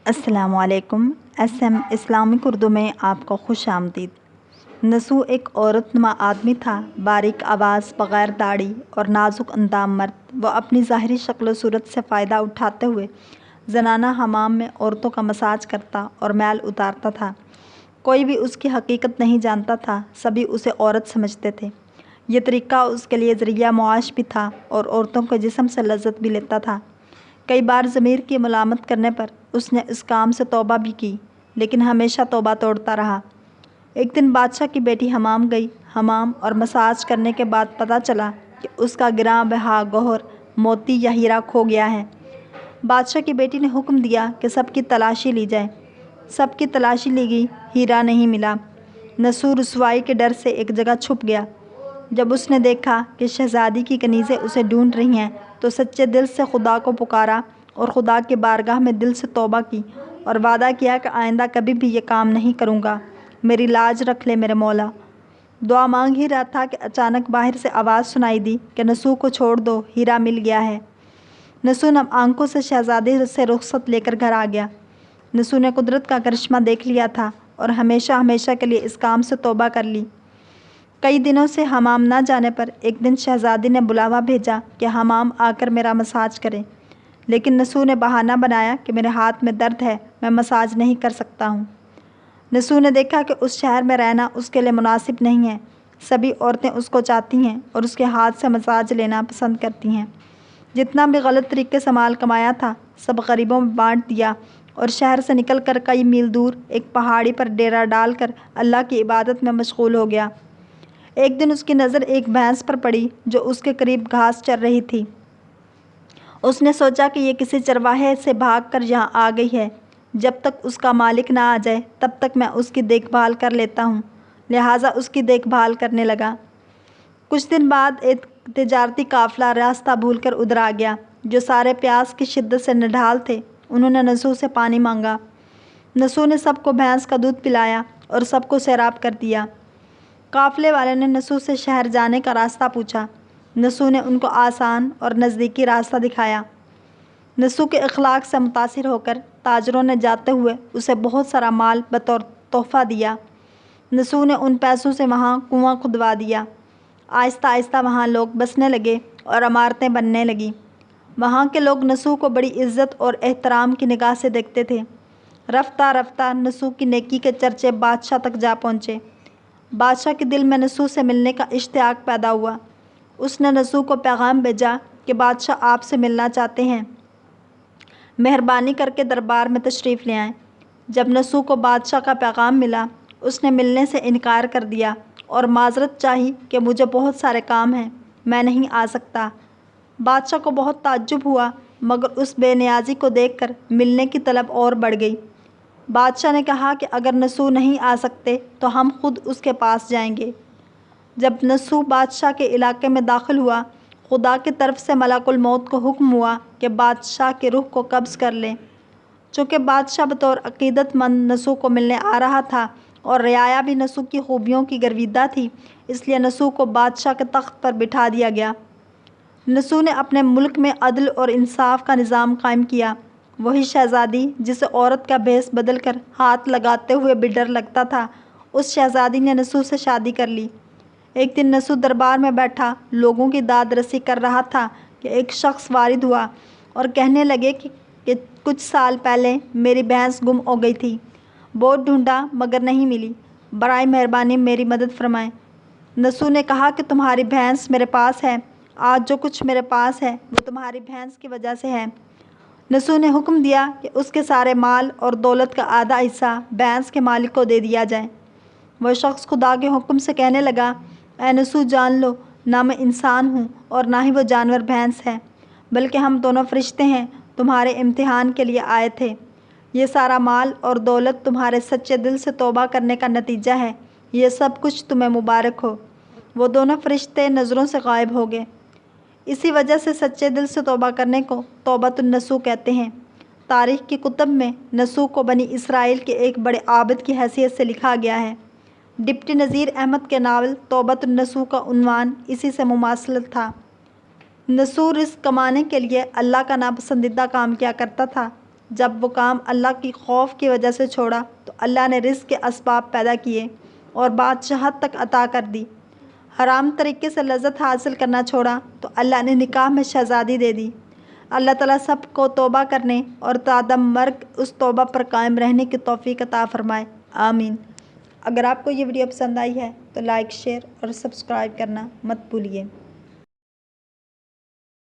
السلام علیکم۔ SM Islamic Urdu میں آپ کو خوش آمدید۔ نسو ایک عورت نما آدمی تھا، باریک آواز، بغیر داڑھی اور نازک اندام مرد۔ وہ اپنی ظاہری شکل و صورت سے فائدہ اٹھاتے ہوئے زنانہ حمام میں عورتوں کا مساج کرتا اور میل اتارتا تھا۔ کوئی بھی اس کی حقیقت نہیں جانتا تھا، سبھی اسے عورت سمجھتے تھے۔ یہ طریقہ اس کے لیے ذریعہ معاش بھی تھا اور عورتوں کے جسم سے لذت بھی لیتا تھا۔ کئی بار ضمیر کی ملامت کرنے پر اس نے اس کام سے توبہ بھی کی، لیکن ہمیشہ توبہ توڑتا رہا۔ ایک دن بادشاہ کی بیٹی حمام گئی۔ حمام اور مساج کرنے کے بعد پتہ چلا کہ اس کا گراں بہا گوہر موتی یا ہیرا کھو گیا ہے۔ بادشاہ کی بیٹی نے حکم دیا کہ سب کی تلاشی لی جائے۔ سب کی تلاشی لی گئی، ہیرا نہیں ملا۔ نسو رسوائی کے ڈر سے ایک جگہ چھپ گیا۔ جب اس نے دیکھا کہ شہزادی کی کنیزیں اسے ڈھونڈ رہی ہیں تو سچے دل سے خدا کو پکارا اور خدا کی بارگاہ میں دل سے توبہ کی اور وعدہ کیا کہ آئندہ کبھی بھی یہ کام نہیں کروں گا، میری لاج رکھ لے میرے مولا۔ دعا مانگ ہی رہا تھا کہ اچانک باہر سے آواز سنائی دی کہ نسو کو چھوڑ دو، ہیرا مل گیا ہے۔ نسو نم آنکھوں سے شہزادی سے رخصت لے کر گھر آ گیا۔ نسو نے قدرت کا کرشمہ دیکھ لیا تھا اور ہمیشہ ہمیشہ کے لیے اس کام سے توبہ کر لی۔ کئی دنوں سے حمام نہ جانے پر ایک دن شہزادی نے بلاوا بھیجا کہ حمام آ کر میرا مساج کرے، لیکن نسو نے بہانہ بنایا کہ میرے ہاتھ میں درد ہے، میں مساج نہیں کر سکتا ہوں۔ نسو نے دیکھا کہ اس شہر میں رہنا اس کے لیے مناسب نہیں ہے۔ سبھی عورتیں اس کو چاہتی ہیں اور اس کے ہاتھ سے مساج لینا پسند کرتی ہیں۔ جتنا بھی غلط طریقے سے مال کمایا تھا سب غریبوں میں بانٹ دیا اور شہر سے نکل کر کئی میل دور ایک پہاڑی پر ڈیرا ڈال کر اللہ کی عبادت میں مشغول ہو گیا۔ ایک دن اس کی نظر ایک بھینس پر پڑی جو اس کے قریب گھاس چر رہی تھی۔ اس نے سوچا کہ یہ کسی چرواہے سے بھاگ کر یہاں آ گئی ہے، جب تک اس کا مالک نہ آ جائے تب تک میں اس کی دیکھ بھال کر لیتا ہوں، لہٰذا اس کی دیکھ بھال کرنے لگا۔ کچھ دن بعد ایک تجارتی قافلہ راستہ بھول کر ادھر آ گیا، جو سارے پیاس کی شدت سے نڈھال تھے۔ انہوں نے نسو سے پانی مانگا۔ نسو نے سب کو بھینس کا دودھ پلایا اور سب کو سیراب کر دیا۔ قافلے والے نے نسو سے شہر جانے کا راستہ پوچھا۔ نسو نے ان کو آسان اور نزدیکی راستہ دکھایا۔ نسو کے اخلاق سے متاثر ہو کر تاجروں نے جاتے ہوئے اسے بہت سارا مال بطور تحفہ دیا۔ نسو نے ان پیسوں سے وہاں کنواں کھدوا دیا۔ آہستہ آہستہ وہاں لوگ بسنے لگے اور عمارتیں بننے لگیں۔ وہاں کے لوگ نسو کو بڑی عزت اور احترام کی نگاہ سے دیکھتے تھے۔ رفتہ رفتہ نسو کی نیکی کے چرچے بادشاہ تک جا پہنچے۔ بادشاہ کے دل میں نسو سے ملنے کا اشتیاق پیدا ہوا۔ اس نے نسو کو پیغام بھیجا کہ بادشاہ آپ سے ملنا چاہتے ہیں، مہربانی کر کے دربار میں تشریف لے آئیں۔ جب نسو کو بادشاہ کا پیغام ملا اس نے ملنے سے انکار کر دیا اور معذرت چاہی کہ مجھے بہت سارے کام ہیں، میں نہیں آ سکتا۔ بادشاہ کو بہت تعجب ہوا، مگر اس بے نیازی کو دیکھ کر ملنے کی طلب اور بڑھ گئی۔ بادشاہ نے کہا کہ اگر نسو نہیں آ سکتے تو ہم خود اس کے پاس جائیں گے۔ جب نسو بادشاہ کے علاقے میں داخل ہوا، خدا کی طرف سے ملک الموت کو حکم ہوا کہ بادشاہ کی روح کو قبض کر لے۔ چونکہ بادشاہ بطور عقیدت مند نسو کو ملنے آ رہا تھا اور رعایا بھی نسو کی خوبیوں کی گرویدہ تھی، اس لیے نسو کو بادشاہ کے تخت پر بٹھا دیا گیا۔ نسو نے اپنے ملک میں عدل اور انصاف کا نظام قائم کیا۔ وہی شہزادی جسے عورت کا بھیس بدل کر ہاتھ لگاتے ہوئے بھی ڈر لگتا تھا، اس شہزادی نے نسو سے شادی کر لی۔ ایک دن نسو دربار میں بیٹھا لوگوں کی داد رسی کر رہا تھا کہ ایک شخص وارد ہوا اور کہنے لگے کہ کچھ سال پہلے میری بھینس گم ہو گئی تھی، بہت ڈھونڈا مگر نہیں ملی، برائے مہربانی میری مدد فرمائیں۔ نسو نے کہا کہ تمہاری بھینس میرے پاس ہے، آج جو کچھ میرے پاس ہے وہ تمہاری بھینس کی وجہ سے ہے۔ نسو نے حکم دیا کہ اس کے سارے مال اور دولت کا آدھا حصہ بھینس کے مالک کو دے دیا جائے۔ وہ شخص خدا کے حکم سے کہنے لگا، اے نسو جان لو، نہ میں انسان ہوں اور نہ ہی وہ جانور بھینس ہے، بلکہ ہم دونوں فرشتے ہیں، تمہارے امتحان کے لیے آئے تھے۔ یہ سارا مال اور دولت تمہارے سچے دل سے توبہ کرنے کا نتیجہ ہے، یہ سب کچھ تمہیں مبارک ہو۔ وہ دونوں فرشتے نظروں سے غائب ہو گئے۔ اسی وجہ سے سچے دل سے توبہ کرنے کو توبۃ النسو کہتے ہیں۔ تاریخ کی کتب میں نسو کو بنی اسرائیل کے ایک بڑے عابد کی حیثیت سے لکھا گیا ہے۔ ڈپٹی نذیر احمد کے ناول توبۃ النسو کا عنوان اسی سے مماثل تھا۔ نسو رزق کمانے کے لیے اللہ کا ناپسندیدہ کام کیا کرتا تھا۔ جب وہ کام اللہ کی خوف کی وجہ سے چھوڑا تو اللہ نے رزق کے اسباب پیدا کیے اور بادشاہت تک عطا کر دی۔ حرام طریقے سے لذت حاصل کرنا چھوڑا تو اللہ نے نکاح میں شہزادی دے دی۔ اللہ تعالیٰ سب کو توبہ کرنے اور تادم مرگ اس توبہ پر قائم رہنے کی توفیق عطا فرمائے، آمین۔ اگر آپ کو یہ ویڈیو پسند آئی ہے تو لائک، شیئر اور سبسکرائب کرنا مت بھولیے۔